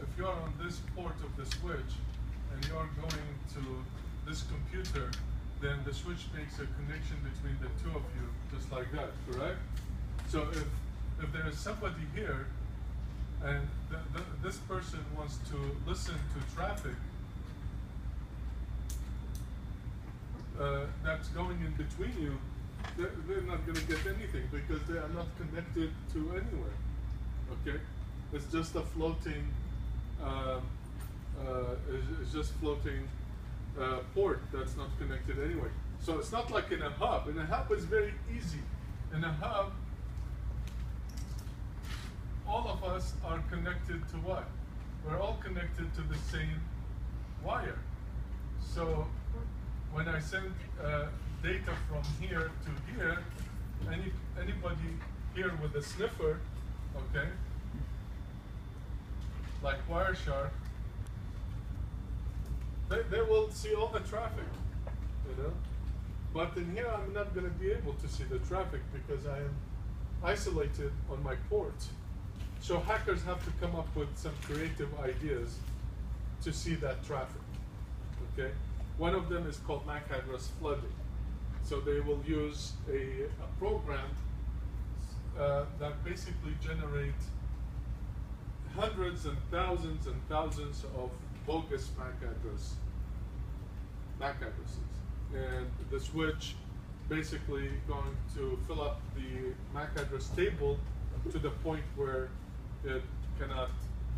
if you're on this port of the switch and you're going to this computer, then the switch makes a connection between the two of you, just like that, correct? So if there is somebody here and this person wants to listen to traffic that's going in between you, they're not going to get anything because they are not connected to anywhere. Okay, it's just a floating, it's just floating port that's not connected anyway. So it's not like in a hub. In a hub, it's very easy. In a hub, all of us are connected to what? We're all connected to the same wire. So when I send data from here to here, anybody here with a sniffer, okay, like Wireshark, they will see all the traffic, you know. But in here, I'm not going to be able to see the traffic because I am isolated on my port. So hackers have to come up with some creative ideas to see that traffic, okay? One of them is called MAC address flooding. So they will use a program that basically generates hundreds and thousands of bogus MAC addresses. And the switch basically going to fill up the MAC address table to the point where it cannot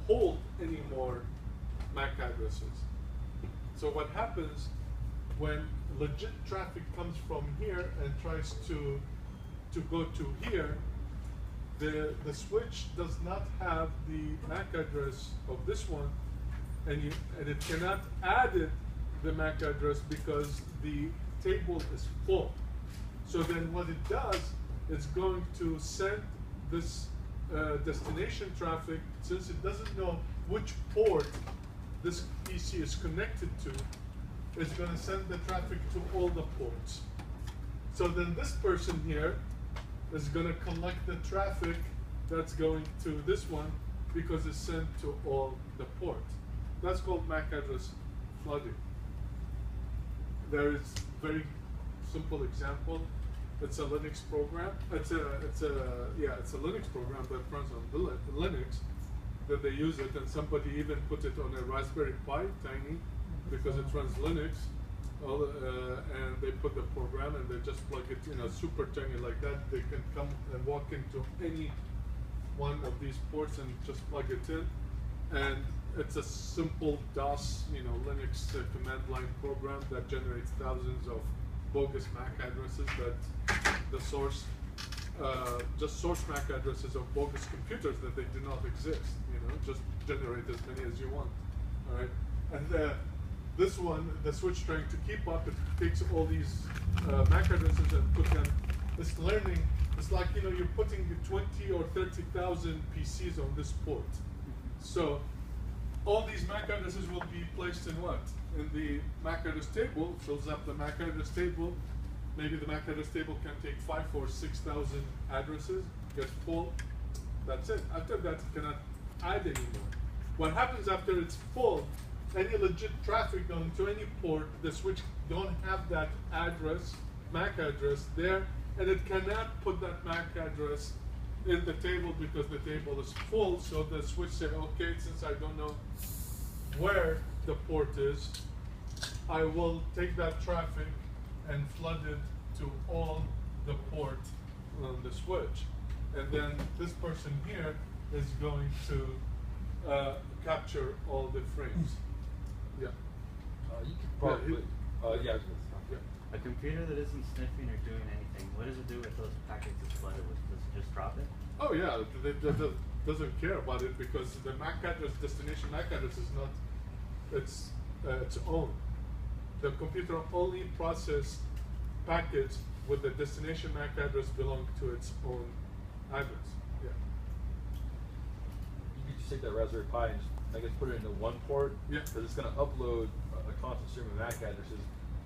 hold any more MAC addresses. So what happens when legit traffic comes from here and tries to go to here, the switch does not have the MAC address of this one, and it cannot add the MAC address because the table is full. So then what it does, it's going to send this destination traffic, since it doesn't know which port this PC is connected to, it's going to send the traffic to all the ports. So then this person here is going to collect the traffic that's going to this one because it's sent to all the ports. That's called MAC address flooding. There is a very simple example. It's a Linux program. It's a Linux program that runs on Linux. That they use it, and somebody even put it on a Raspberry Pi, tiny, because it runs Linux. And they put the program and they just plug it in a super tiny like that. They can come and walk into any one of these ports and just plug it in. And it's a simple DOS, Linux command line program that generates thousands of bogus MAC addresses that the source, just source MAC addresses of bogus computers that they do not exist. Just generate as many as you want. All right, and this one, the switch trying to keep up, it takes all these MAC addresses and put them. It's learning. It's like you're putting 20 or 30,000 PCs on this port. So all these MAC addresses will be placed in what? In the MAC address table. Fills up the MAC address table. Maybe the MAC address table can take 5,000 or 6,000 addresses. Gets full. That's it. After that, it cannot add anymore. What happens after it's full? Any legit traffic going to any port, the switch don't have that address, MAC address there, and it cannot put that MAC address in the table because the table is full. So the switch say, okay, since I don't know where the port is, I will take that traffic and flood it to all the port on the switch. And then this person here is going to capture all the frames. Yeah. You could probably, A computer that isn't sniffing or doing anything, what does it do with those packets it's flooded with? Does it just drop it? Oh yeah, it doesn't care about it because the MAC address, destination MAC address is not its own. The computer only processes packets with the destination MAC address belong to its own address. Yeah. You could just take that Raspberry Pi and just, I guess, put it into one port. Yeah. Because it's going to upload a constant stream of MAC addresses,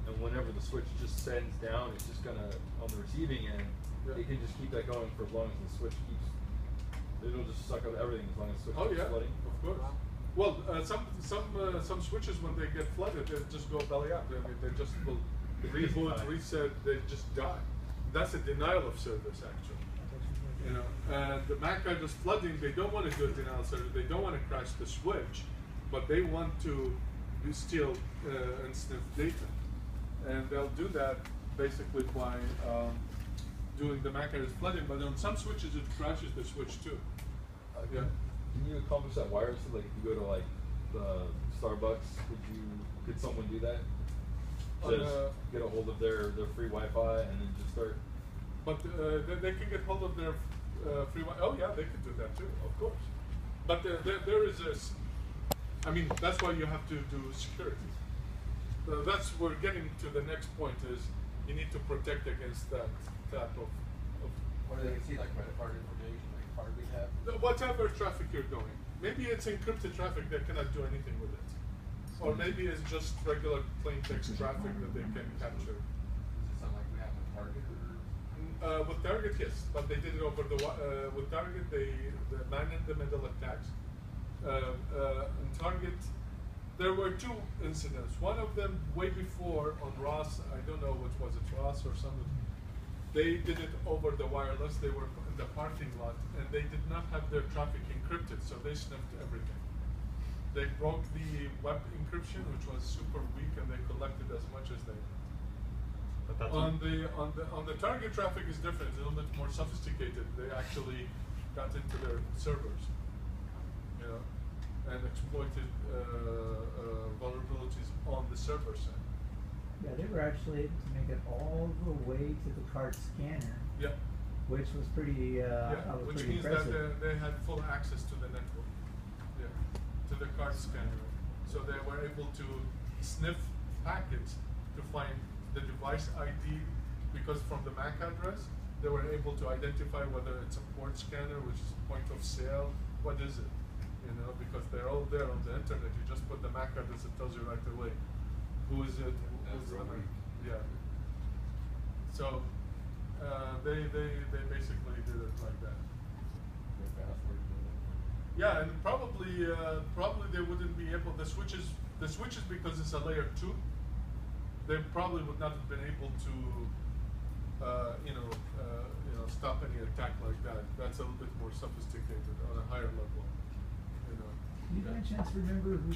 and whenever the switch just sends down, it's just going to, on the receiving end, it can just keep that going for as long as the switch keeps. It'll just suck up everything as long as the switch keeps flooding. Of course. Well, some switches when they get flooded, they just go belly up. I mean, they just will reboot, reset. They just die. That's a denial of service, actually. You know, and the MAC address flooding, they don't want to do a denial of service. They don't want to crash the switch, but they want to steal and sniff data, and they'll do that basically by doing the MAC address flooding. But on some switches, it crashes the switch too. Yeah. Can you accomplish that wirelessly? Like if you go to like the Starbucks, could someone do that? Just get a hold of their free Wi-Fi and then just start. But they can get hold of their free Wi-Fi. Oh yeah, they can do that too, of course. But there is a. I mean, that's why you have to do security. That's we're getting to the next point is you need to protect against that type of. What do they see, like credit card information, like card we have? Whatever traffic you're going. Maybe it's encrypted traffic that cannot do anything with it. Or maybe it's just regular plain text traffic that they can capture. Is it something like we have with Target or? With Target, yes, but they did it over the with Target. They man-in-the-middle attacks. In Target, there were two incidents. One of them way before on Ross. I don't know which was it, Ross or something. They did it over the wireless. They were in the parking lot, and they did not have their traffic encrypted, so they sniffed everything. They broke the web encryption, which was super weak, and they collected as much as they wanted. But that's On the Target traffic is different. It's a little bit more sophisticated. They actually got into their servers, you know, and exploited vulnerabilities on the server side. Yeah, they were actually able to make it all the way to the card scanner. Yeah. Which was pretty. Was which pretty means impressive. that they had full access to the network. Yeah. To the card scanner. So they were able to sniff packets to find the device ID, because from the MAC address, they were able to identify whether it's a port scanner, which is point of sale, what is it? You know, because they're all there on the internet. You just put the MAC address, it tells you right away. Who is it? Who's running? Yeah. So they basically did it like that. Yeah, and probably they wouldn't be able. The switches because it's a layer 2. They probably would not have been able to, stop any attack like that. That's a little bit more sophisticated on a higher level. You know. You by chance remember who